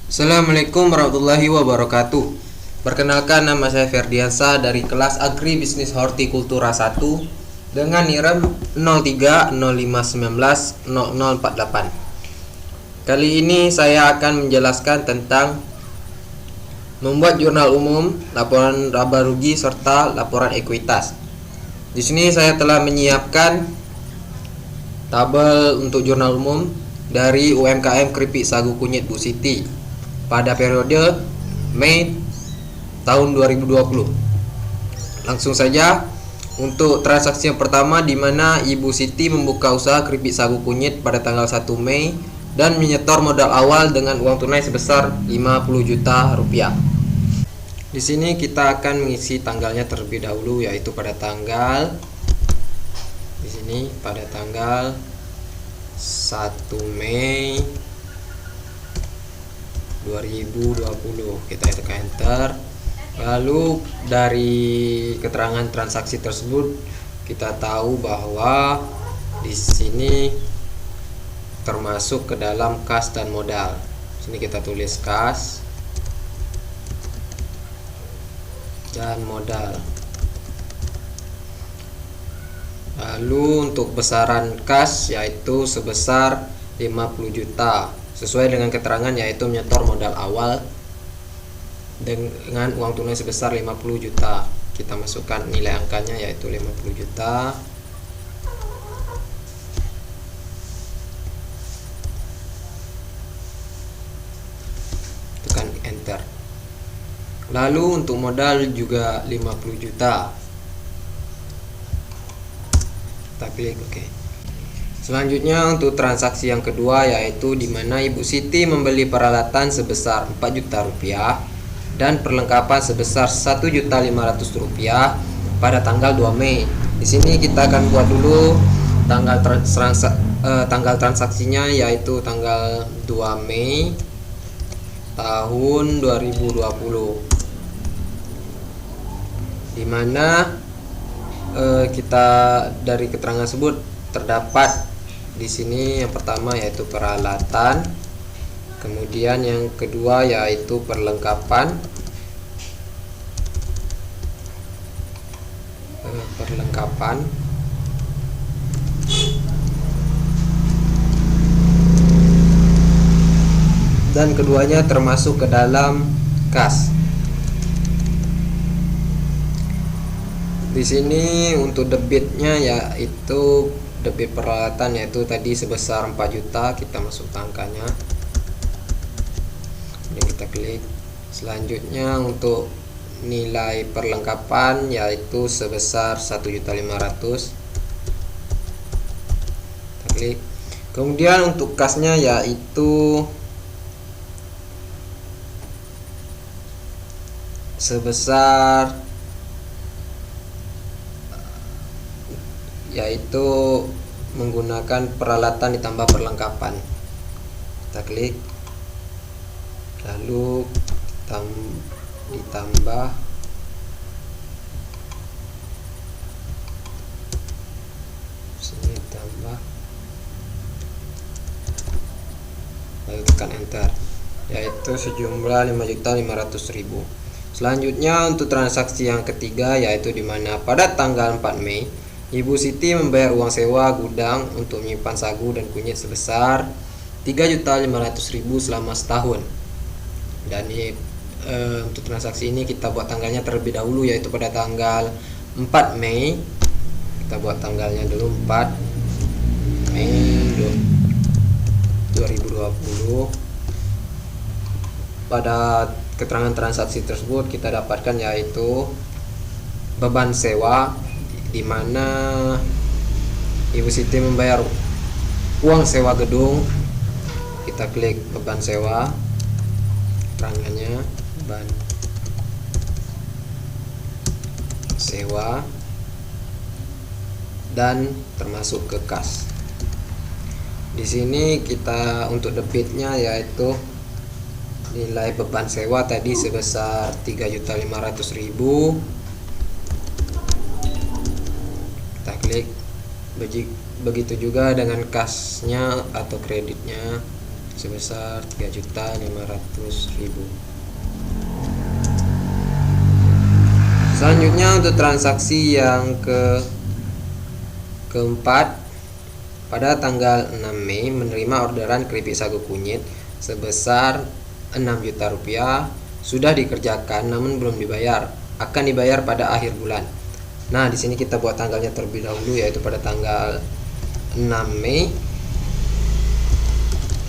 Assalamualaikum warahmatullahi wabarakatuh. Perkenalkan, nama saya Ferdiansa dari kelas Agri Bisnis Hortikultura 1 dengan NIREM 0305190048. Kali ini saya akan menjelaskan tentang membuat jurnal umum, laporan laba rugi serta laporan ekuitas. Di sini saya telah menyiapkan tabel untuk jurnal umum dari UMKM Keripik Sagu Kunyit Bu Siti pada periode Mei tahun 2020. Langsung saja untuk transaksi yang pertama, di mana Ibu Siti membuka usaha keripik sagu kunyit pada tanggal 1 Mei dan menyetor modal awal dengan uang tunai sebesar 50 juta rupiah. Di sini kita akan mengisi tanggalnya terlebih dahulu, yaitu pada tanggal di sini pada tanggal 1 Mei 2020. Kita tekan enter. Lalu dari keterangan transaksi tersebut kita tahu bahwa di sini termasuk ke dalam kas dan modal. Sini kita tulis kas dan modal. Lalu untuk besaran kas yaitu sebesar 50 juta sesuai dengan keterangan, yaitu menyetor modal awal dengan uang tunai sebesar 50 juta. Kita masukkan nilai angkanya yaitu 50 juta. Tekan enter. Lalu untuk modal juga 50 juta. Kita klik OK. Selanjutnya untuk transaksi yang kedua, yaitu di mana Ibu Siti membeli peralatan sebesar 4 juta rupiah dan perlengkapan sebesar 1.500.000 rupiah pada tanggal 2 Mei. Di sini kita akan buat dulu tanggal transaksinya, yaitu tanggal 2 Mei tahun 2020. Di mana kita dari keterangan tersebut terdapat di sini yang pertama yaitu peralatan, kemudian yang kedua yaitu perlengkapan, dan keduanya termasuk ke dalam kas. Di sini untuk debitnya yaitu debit peralatan, yaitu tadi sebesar 4 juta, kita masuk angkanya. Kemudian kita klik. Selanjutnya untuk nilai perlengkapan yaitu sebesar 1.500.000. Kita klik. Kemudian untuk kasnya yaitu sebesar yaitu menggunakan peralatan ditambah perlengkapan. Kita klik, lalu ditambah sini, tambah, lalu tekan enter, yaitu sejumlah 5.500.000. Selanjutnya untuk transaksi yang ketiga, yaitu dimana pada tanggal 4 Mei Ibu Siti membayar uang sewa gudang untuk menyimpan sagu dan kunyit sebesar 3.500.000 selama setahun. Dan untuk transaksi ini kita buat tanggalnya terlebih dahulu, yaitu pada tanggal 4 Mei. Kita buat tanggalnya dulu, 4 Mei 2020. Pada keterangan transaksi tersebut kita dapatkan yaitu beban sewa, di mana Ibu Siti membayar uang sewa gedung. Kita klik beban sewa, keterangannya beban sewa dan termasuk ke kas. Di sini kita untuk debitnya yaitu nilai beban sewa tadi sebesar 3.500.000. Klik. Begitu juga dengan kasnya atau kreditnya sebesar 3.500.000. Selanjutnya untuk transaksi yang keempat, pada tanggal 6 Mei menerima orderan keripik sagu kunyit sebesar 6 juta rupiah, sudah dikerjakan namun belum dibayar, akan dibayar pada akhir bulan. Nah, di sini kita buat tanggalnya terlebih dahulu, yaitu pada tanggal 6 Mei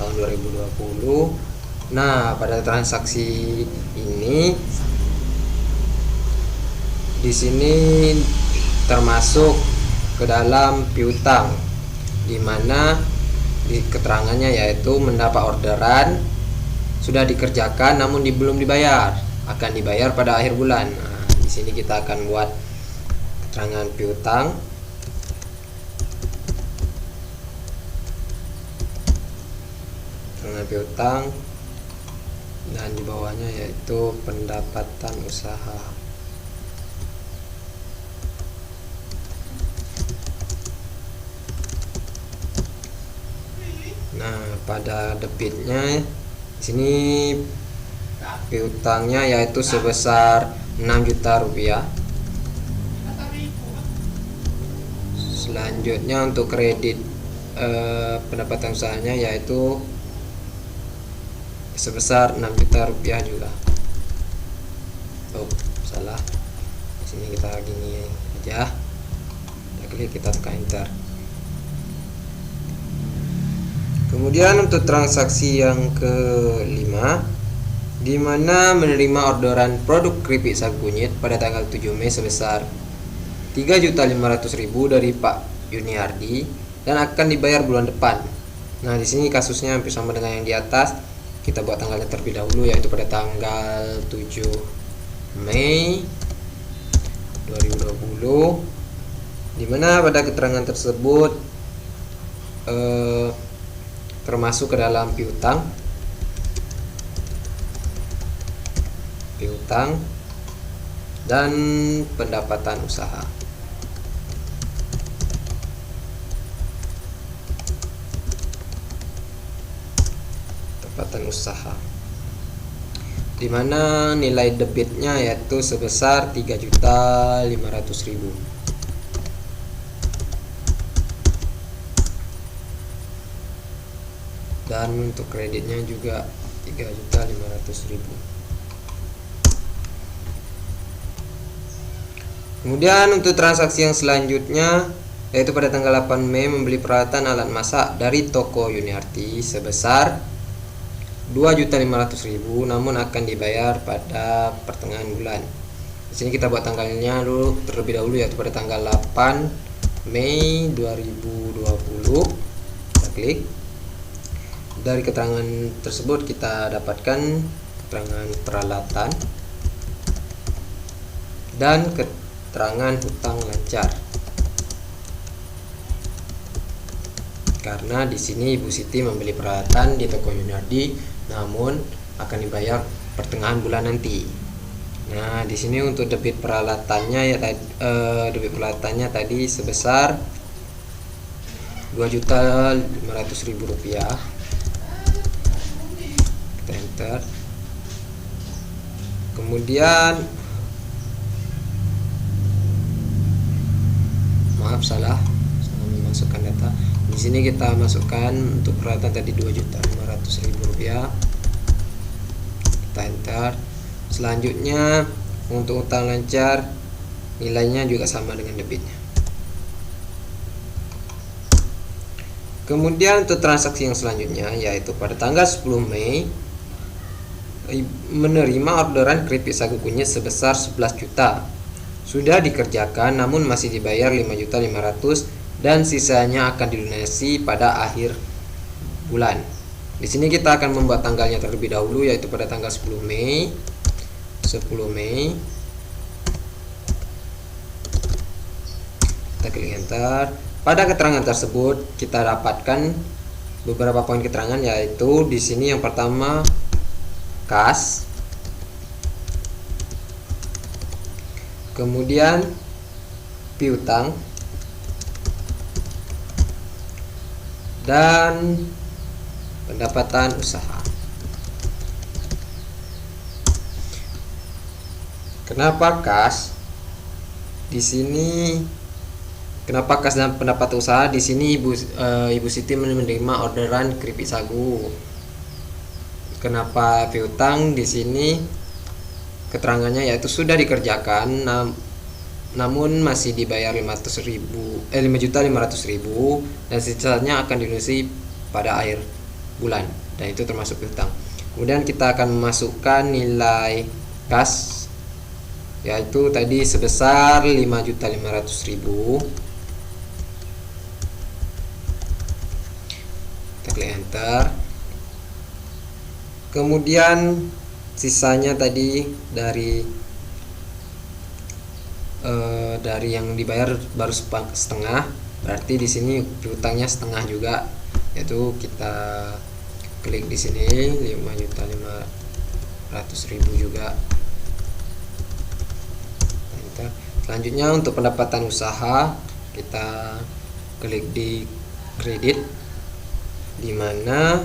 tahun 2020. Nah, pada transaksi ini di sini termasuk ke dalam piutang, di mana di keterangannya yaitu mendapat orderan, sudah dikerjakan namun belum dibayar, akan dibayar pada akhir bulan. Nah, di sini kita akan buat keterangan piutang. Keterangan piutang, dan di bawahnya yaitu pendapatan usaha. Nah, pada debitnya di sini piutangnya yaitu sebesar 6 juta rupiah. Selanjutnya untuk kredit pendapatan usahanya yaitu sebesar 6 juta rupiah juga. Oh, salah. Di sini kita gini aja. Kita klik, kita tekan enter. Kemudian untuk transaksi yang kelima, di mana menerima orderan produk keripik sagu kunyit pada tanggal 7 Mei sebesar 3.500.000 dari Pak Yuniardi dan akan dibayar bulan depan. Nah, di sini kasusnya hampir sama dengan yang di atas. Kita buat tanggalnya terlebih dahulu, yaitu pada tanggal 7 Mei 2020, di mana pada keterangan tersebut termasuk ke dalam piutang dan pendapatan usaha. Pendapatan usaha, di mana nilai debitnya yaitu sebesar 3.500.000. Dan untuk kreditnya juga 3.500.000. Kemudian untuk transaksi yang selanjutnya, yaitu pada tanggal 8 Mei membeli peralatan alat masak dari toko Yuniarti sebesar 2.500.000, namun akan dibayar pada pertengahan bulan. Di sini kita buat tanggalnya dulu terlebih dahulu, yaitu pada tanggal 8 Mei 2020. Kita klik. Dari keterangan tersebut kita dapatkan keterangan peralatan dan keterangan hutang lancar. Karena di sini Ibu Siti membeli peralatan di toko Yuniardi, namun akan dibayar pertengahan bulan nanti. Nah, di sini untuk debit peralatannya debit peralatannya tadi sebesar 2.500.000 rupiah. Kita enter. Kemudian maaf salah memasukkan data. Di sini kita masukkan untuk peralatan tadi 2.500.000 rupiah. Kita enter. Selanjutnya untuk utang lancar nilainya juga sama dengan debitnya. Kemudian untuk transaksi yang selanjutnya, yaitu pada tanggal 10 Mei menerima orderan keripik sagu kunyit sebesar 11 juta. Sudah dikerjakan namun masih dibayar 5.500.000 dan sisanya akan dilunasi pada akhir bulan. Di sini kita akan membuat tanggalnya terlebih dahulu, yaitu pada tanggal 10 Mei. Kita klik enter. Pada keterangan tersebut kita dapatkan beberapa poin keterangan, yaitu di sini yang pertama kas, kemudian piutang, dan pendapatan usaha. Kenapa kas? Di sini kenapa kas dan pendapatan usaha? Di sini Ibu Siti menerima orderan keripik sagu. Kenapa piutang? Di sini keterangannya yaitu sudah dikerjakan namun masih dibayar 5.500.000 dan sisanya akan dilunasi pada akhir bulan, dan itu termasuk piutang. Kemudian kita akan memasukkan nilai kas yaitu tadi sebesar 5.500.000. Kita klik enter. Kemudian sisanya tadi dari yang dibayar baru setengah, berarti di sini piutangnya setengah juga, yaitu kita klik di sini 5.500.000 juga. Selanjutnya untuk pendapatan usaha kita klik di kredit, dimana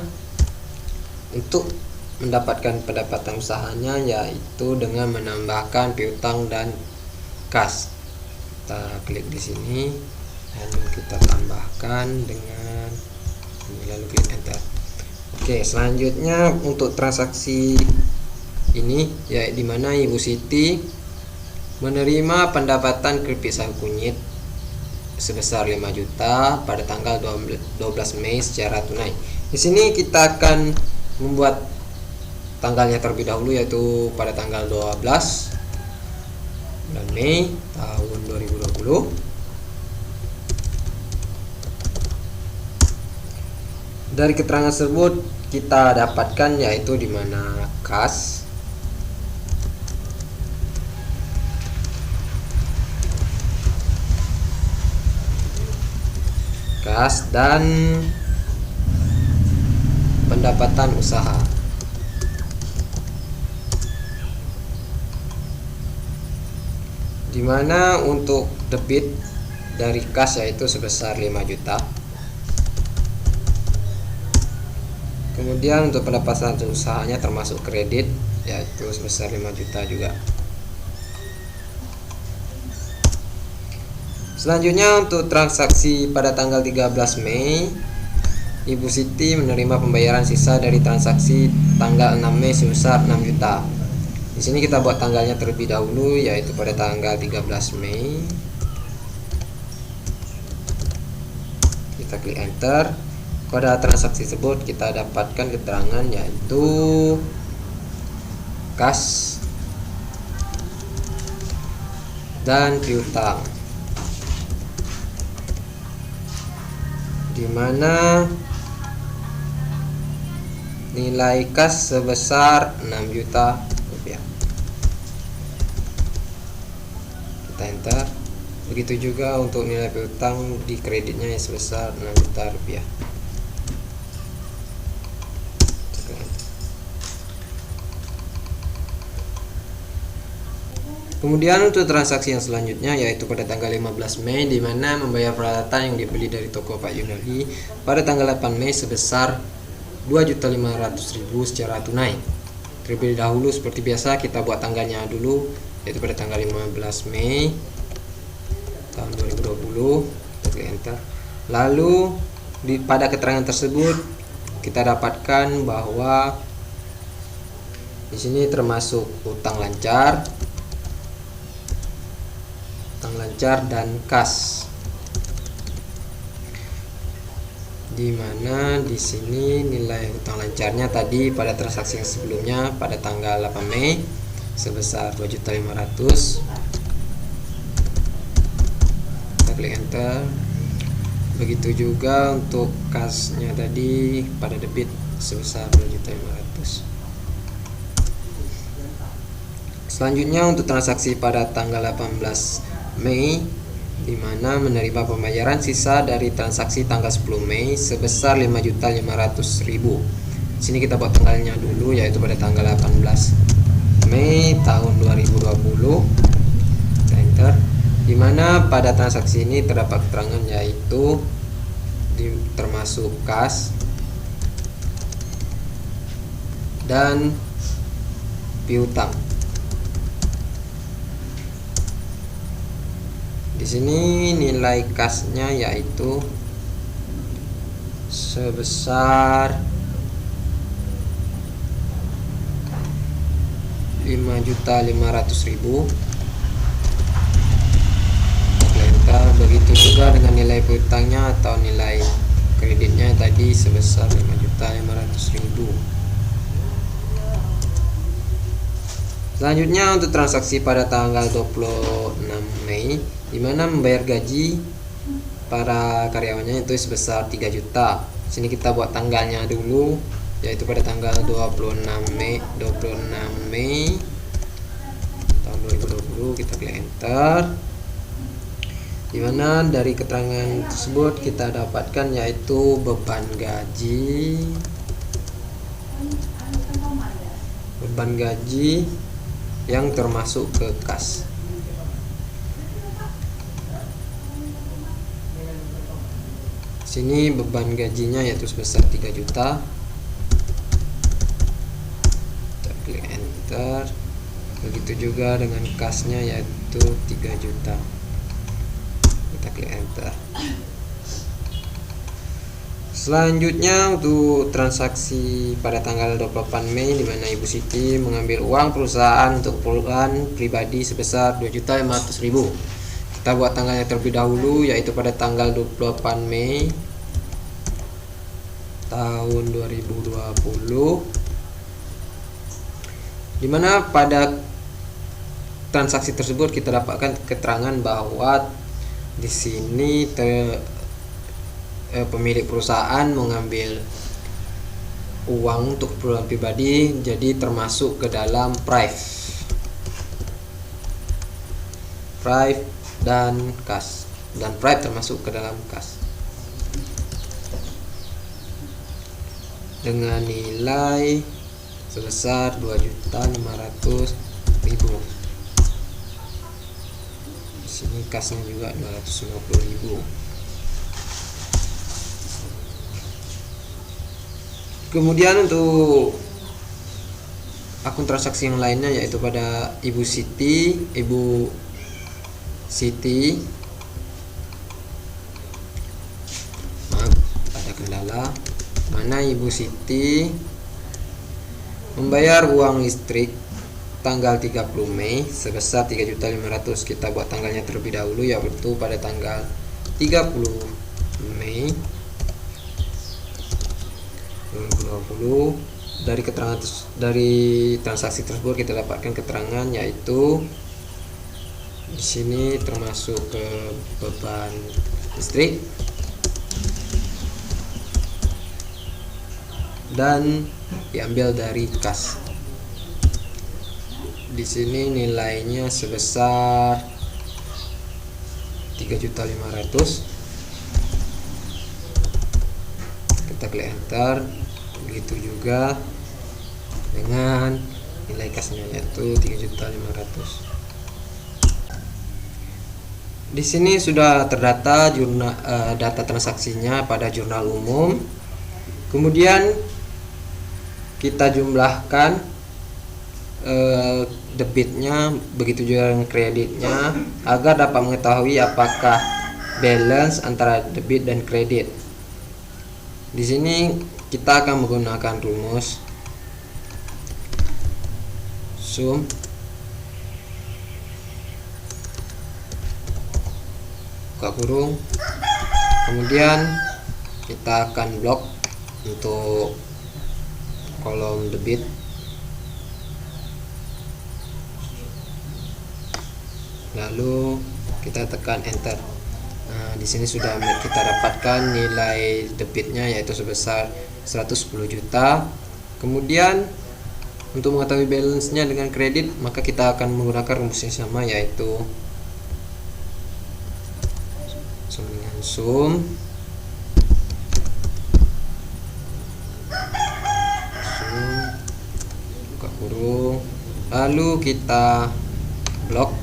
untuk mendapatkan pendapatan usahanya yaitu dengan menambahkan piutang dan kas. Kita klik di sini lalu kita tambahkan dengan ini, lalu klik enter. Oke, selanjutnya untuk transaksi ini ya dimana Ibu Siti menerima pendapatan keripik sagu kunyit sebesar 5 juta pada tanggal 12 Mei secara tunai. Di sini kita akan membuat tanggalnya terlebih dahulu, yaitu pada tanggal 12 bulan Mei tahun 2020. Dari keterangan tersebut kita dapatkan yaitu di mana kas dan pendapatan usaha. Dimana untuk debit dari kas yaitu sebesar 5 juta. Kemudian untuk pendapatan usahanya termasuk kredit yaitu sebesar 5 juta juga. Selanjutnya untuk transaksi pada tanggal 13 Mei, Ibu Siti menerima pembayaran sisa dari transaksi tanggal 6 Mei sebesar 6 juta. Di sini kita buat tanggalnya terlebih dahulu yaitu pada tanggal 13 Mei. Kita klik enter. Pada transaksi tersebut kita dapatkan keterangan yaitu kas dan piutang, dimana nilai kas sebesar 6 juta rupiah. Kita enter. Begitu juga untuk nilai piutang di kreditnya yang sebesar 6 juta rupiah. Kemudian untuk transaksi yang selanjutnya yaitu pada tanggal 15 Mei, di mana membayar peralatan yang dibeli dari toko Pak Yunardi pada tanggal 8 Mei sebesar 2.500.000 secara tunai. Terlebih dahulu seperti biasa kita buat tanggalnya dulu yaitu pada tanggal 15 Mei tahun 2020. Kita klik enter. Lalu pada keterangan tersebut kita dapatkan bahwa di sini termasuk utang lancar dan kas, dimana di sini nilai utang lancarnya tadi pada transaksi yang sebelumnya pada tanggal 8 Mei sebesar 2.500.000. Kita klik enter. Begitu juga untuk kasnya tadi pada debit sebesar 2.500.000. Selanjutnya untuk transaksi pada tanggal 18 Mei, di mana menerima pembayaran sisa dari transaksi tanggal 10 Mei sebesar 5.500.000. Sini kita buat tanggalnya dulu yaitu pada tanggal 18 Mei tahun 2020. Enter. Di mana pada transaksi ini terdapat keterangan yaitu termasuk kas dan piutang. Di sini nilai kasnya yaitu sebesar 5.500.000. Begitu juga dengan nilai piutangnya atau nilai kreditnya tadi sebesar 5.500.000. Selanjutnya untuk transaksi pada tanggal 26 Mei di mana membayar gaji para karyawannya itu sebesar 3 juta. Sini kita buat tanggalnya dulu, yaitu pada tanggal 26 Mei tahun 2020. Kita klik enter. Dimana dari keterangan tersebut kita dapatkan yaitu beban gaji yang termasuk ke kas. Sini beban gajinya yaitu sebesar 3 juta. Kita klik enter. Begitu juga dengan kasnya yaitu 3 juta. Kita klik enter. Selanjutnya untuk transaksi pada tanggal 28 Mei di mana Ibu Siti mengambil uang perusahaan untuk keperluan pribadi sebesar 2.500.000. Kita buat tanggalnya terlebih dahulu yaitu pada tanggal 28 Mei tahun 2020. Di mana pada transaksi tersebut kita dapatkan keterangan bahwa di sini pemilik perusahaan mengambil uang untuk keperluan pribadi, jadi termasuk ke dalam prive dan kas, dan prive termasuk ke dalam kas dengan nilai sebesar 2.500.000. Sini kasnya juga 250.000. Kemudian untuk akun transaksi yang lainnya yaitu pada Ibu Siti ada kendala mana Ibu Siti membayar uang listrik tanggal 30 Mei sebesar 3.500.000. Kita buat tanggalnya terlebih dahulu yaitu pada tanggal 30 Mei 2020. Dari transaksi tersebut kita dapatkan keterangan yaitu di sini termasuk ke beban listrik dan diambil dari kas. Di sini nilainya sebesar 3.500.000. Kita klik enter. Begitu juga dengan nilai kasnya yaitu 3.500.000. Di sini sudah terdata data transaksinya pada jurnal umum. Kemudian kita jumlahkan debitnya, begitu juga dengan kreditnya agar dapat mengetahui apakah balance antara debit dan kredit. Di sini kita akan menggunakan rumus sum buka kurung, kemudian kita akan blok untuk kolom debit. Lalu kita tekan enter. Nah, di sini sudah kita dapatkan nilai debitnya yaitu sebesar 110 juta. Kemudian untuk mengetahui balance-nya dengan kredit, maka kita akan menggunakan rumus yang sama yaitu dengan sum buka kurung, lalu kita blok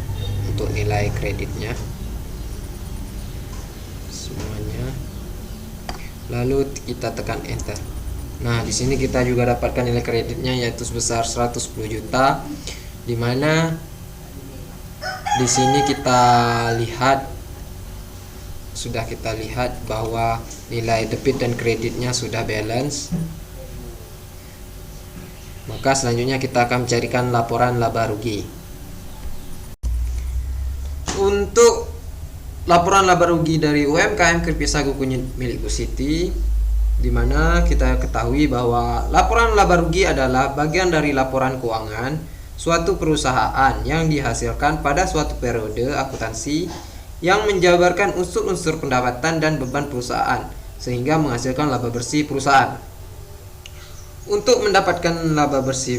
untuk nilai kreditnya semuanya, lalu kita tekan enter. Nah, di sini kita juga dapatkan nilai kreditnya yaitu sebesar 110 juta, dimana di sini sudah kita lihat bahwa nilai debit dan kreditnya sudah balance. Maka selanjutnya kita akan mencarikan laporan laba rugi. Untuk laporan laba rugi dari UMKM Keripik Sagu Kunyit milik Bu Siti, di mana kita ketahui bahwa laporan laba rugi adalah bagian dari laporan keuangan suatu perusahaan yang dihasilkan pada suatu periode akuntansi yang menjabarkan unsur-unsur pendapatan dan beban perusahaan sehingga menghasilkan laba bersih perusahaan. Untuk mendapatkan laba bersih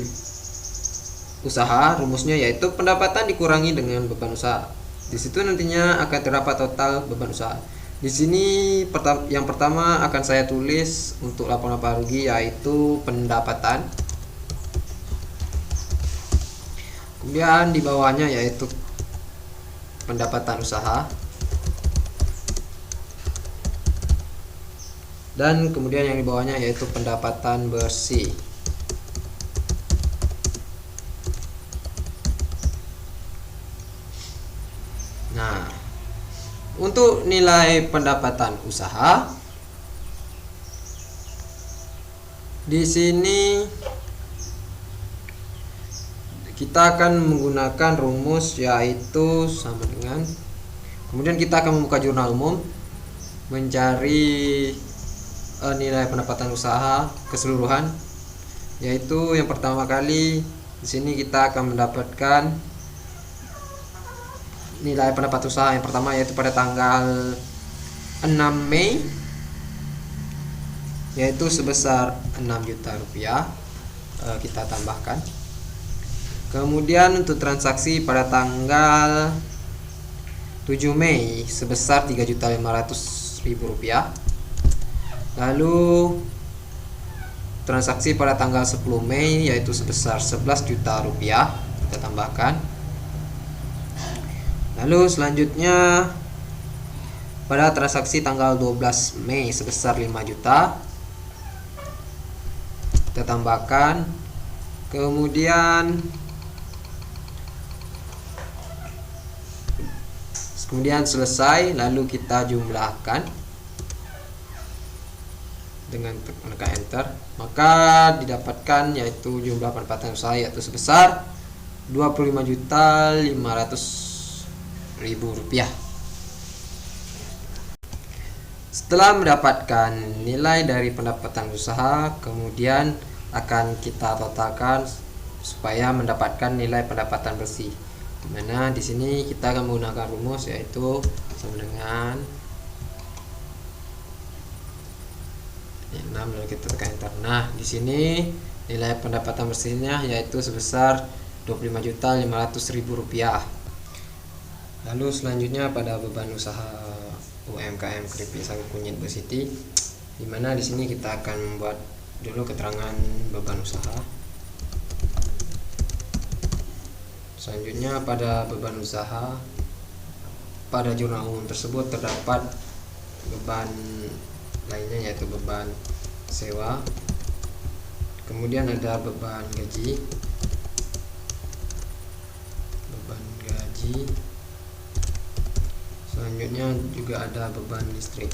usaha, rumusnya yaitu pendapatan dikurangi dengan beban usaha. Di situ nantinya akan terdapat total beban usaha. Di sini yang pertama akan saya tulis untuk laporan laba rugi yaitu pendapatan. Kemudian di bawahnya yaitu pendapatan usaha. Dan kemudian yang di bawahnya yaitu pendapatan bersih. Nah, untuk nilai pendapatan usaha di sini kita akan menggunakan rumus yaitu sama dengan, kemudian kita akan membuka jurnal umum, mencari nilai pendapatan usaha keseluruhan, yaitu yang pertama kali di sini kita akan mendapatkan nilai pendapatan usaha yang pertama yaitu pada tanggal 6 Mei yaitu sebesar 6 juta rupiah. Kita tambahkan. Kemudian untuk transaksi pada tanggal 7 Mei sebesar 3.500.000 rupiah. Lalu transaksi pada tanggal 10 Mei yaitu sebesar 11 juta rupiah, kita tambahkan. Lalu selanjutnya pada transaksi tanggal 12 Mei sebesar 5 juta, kita tambahkan. Kemudian selesai, lalu kita jumlahkan dengan menekan enter, maka didapatkan yaitu jumlah pendapatan usaha yaitu sebesar 25.500.000 rupiah. Setelah mendapatkan nilai dari pendapatan usaha, kemudian akan kita totalkan supaya mendapatkan nilai pendapatan bersih. Dimana di sini kita akan menggunakan rumus yaitu sama dengan 6, lalu kita tekan enter. Nah, di sini nilai pendapatan bersihnya yaitu sebesar 25.500.000 rupiah. Lalu selanjutnya pada beban usaha UMKM Keripik Sagu Kunyit Bu Siti, dimana di sini kita akan membuat dulu keterangan beban usaha. Selanjutnya pada beban usaha, pada jurnal umum tersebut terdapat beban lainnya yaitu beban sewa, kemudian ada beban gaji, selanjutnya juga ada beban listrik.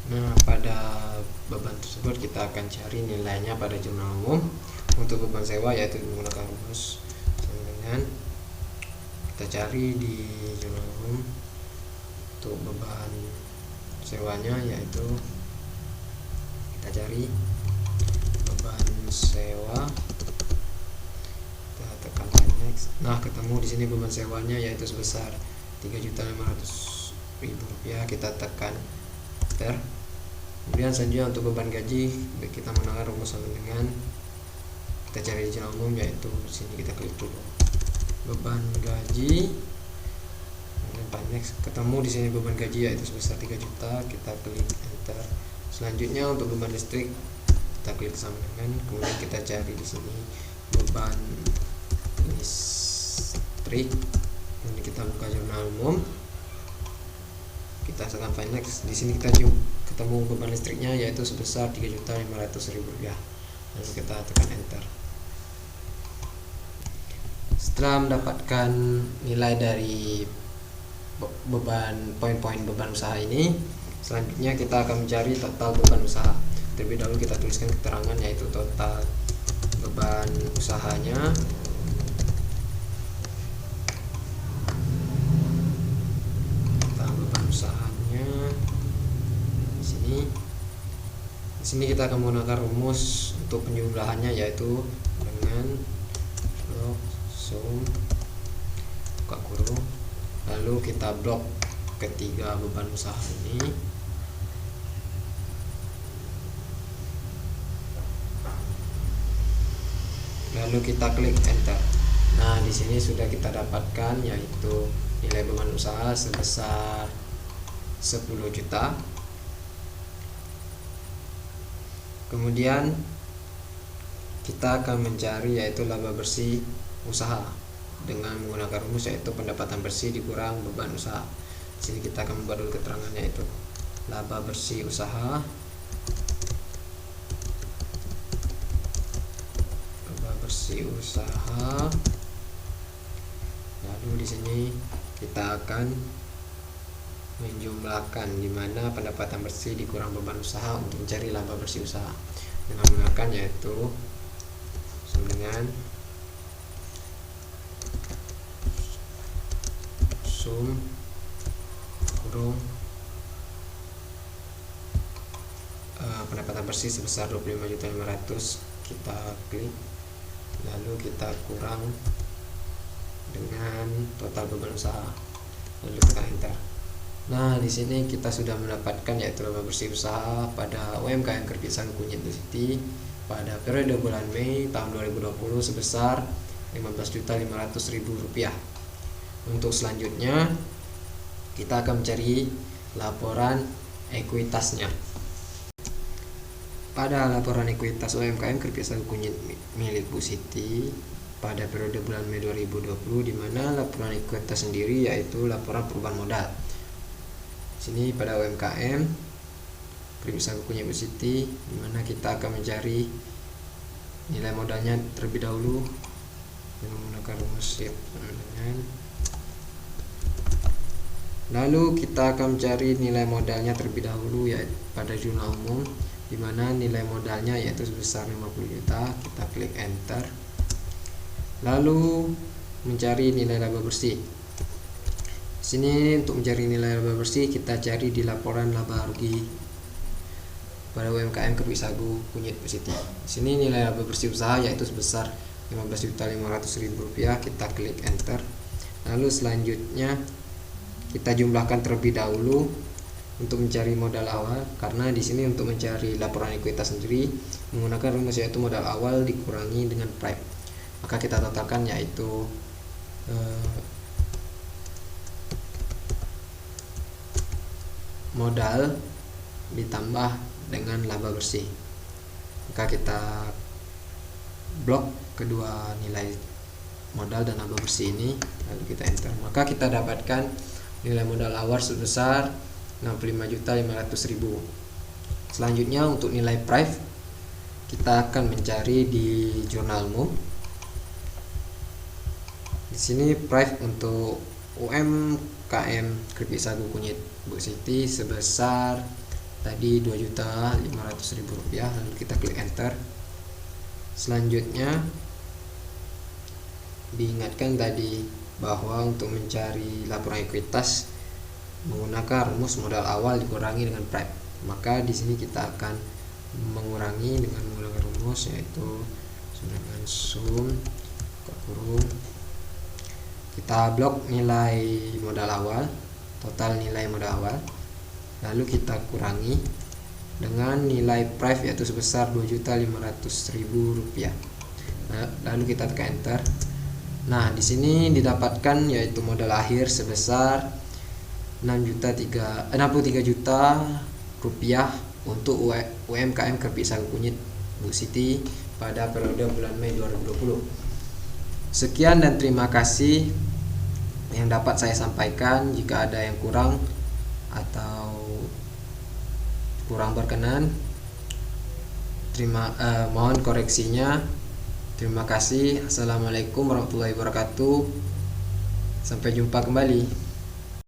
Nah, pada beban tersebut kita akan cari nilainya pada jurnal umum. Untuk beban sewa yaitu menggunakan rumus sama dengan, kita cari di jurnal umum. Untuk beban sewanya yaitu kita cari beban sewa, kita tekan next. Nah, ketemu di sini beban sewanya yaitu sebesar 3.500.000 rupiah, kita tekan enter. Kemudian selanjutnya untuk beban gaji kita menggunakan rumus sama dengan, kita cari di jurnal umum yaitu di sini kita klik dulu beban gaji, kemudian next, ketemu di sini beban gaji yaitu sebesar 3 juta, kita klik enter. Selanjutnya untuk beban listrik kita klik sama dengan, kemudian kita cari di sini beban listrik, kemudian kita buka jurnal umum. kita tekan find next. Di sini kita ketemu beban listriknya yaitu sebesar Rp3.500.000. Lalu kita tekan enter. Setelah mendapatkan nilai dari poin-poin beban usaha ini, selanjutnya kita akan mencari total beban usaha. Terlebih dahulu kita tuliskan keterangan yaitu total beban usahanya di sini kita akan menggunakan rumus untuk penjumlahannya yaitu dengan blok sum buka kurung, lalu kita blok ketiga beban usaha ini, lalu kita klik enter. Nah, di sini sudah kita dapatkan yaitu nilai beban usaha sebesar 10 juta. Kemudian kita akan mencari yaitu laba bersih usaha dengan menggunakan rumus yaitu pendapatan bersih dikurang beban usaha. Di sini kita akan membuat dulu keterangannya yaitu laba bersih usaha lalu di sini kita akan menjumlahkan di mana pendapatan bersih dikurang beban usaha untuk mencari laba bersih usaha dengan menggunakan yaitu dengan sum kurung pendapatan bersih sebesar 25.500.000, kita klik, lalu kita kurang dengan total beban usaha, lalu kita enter. Nah, di sini kita sudah mendapatkan yaitu laba bersih usaha pada UMKM Keripik Sagu Kunyit Bu Siti pada periode bulan Mei tahun 2020 sebesar Rp15.500.000. Untuk selanjutnya kita akan mencari laporan ekuitasnya. Pada laporan ekuitas UMKM Keripik Sagu Kunyit milik Bu Siti pada periode bulan Mei 2020, di mana laporan ekuitas sendiri yaitu laporan perubahan modal. Sini pada UMKM Keripik Sagu Kunyit Bu Siti, di mana kita akan mencari nilai modalnya terlebih dahulu dengan menggunakan rumus lalu kita akan mencari nilai modalnya terlebih dahulu yaitu pada jurnal umum, di mana nilai modalnya yaitu sebesar 50 juta. Kita klik enter, lalu mencari nilai laba bersih. Sini untuk mencari nilai laba bersih kita cari di laporan laba rugi pada UMKM Keripik Sagu Kunyit Bu Siti. Sini nilai laba bersih usaha yaitu sebesar Rp15.500.000. Kita klik enter, lalu selanjutnya kita jumlahkan terlebih dahulu untuk mencari modal awal, karena di sini untuk mencari laporan ekuitas sendiri menggunakan rumus yaitu modal awal dikurangi dengan prime. Maka kita totalkan yaitu modal ditambah dengan laba bersih. Maka kita blok kedua nilai modal dan laba bersih ini, lalu kita enter. Maka kita dapatkan nilai modal awal sebesar Rp65.500.000. Selanjutnya untuk nilai price kita akan mencari di jurnal umum. Di sini price untuk UMKM Keripik Sagu Kunyit Bu Siti sebesar tadi Rp2.500.000. Lalu kita klik enter. Selanjutnya diingatkan tadi bahwa untuk mencari laporan ekuitas menggunakan rumus modal awal dikurangi dengan prime. Maka di sini kita akan mengurangi dengan menggunakan rumus yaitu dengan sum kurung, kita blok nilai modal awal, total nilai modal awal, lalu kita kurangi dengan nilai price yaitu sebesar Rp2.500.000. Lalu kita tekan enter. Nah, di sini didapatkan yaitu modal akhir sebesar Rp63 juta untuk UMKM Keripik Sagu Kunyit Bu Siti pada periode bulan Mei 2020. Sekian dan terima kasih yang dapat saya sampaikan. Jika ada yang kurang atau kurang berkenan, mohon koreksinya. Terima kasih. Assalamualaikum warahmatullahi wabarakatuh. Sampai jumpa kembali.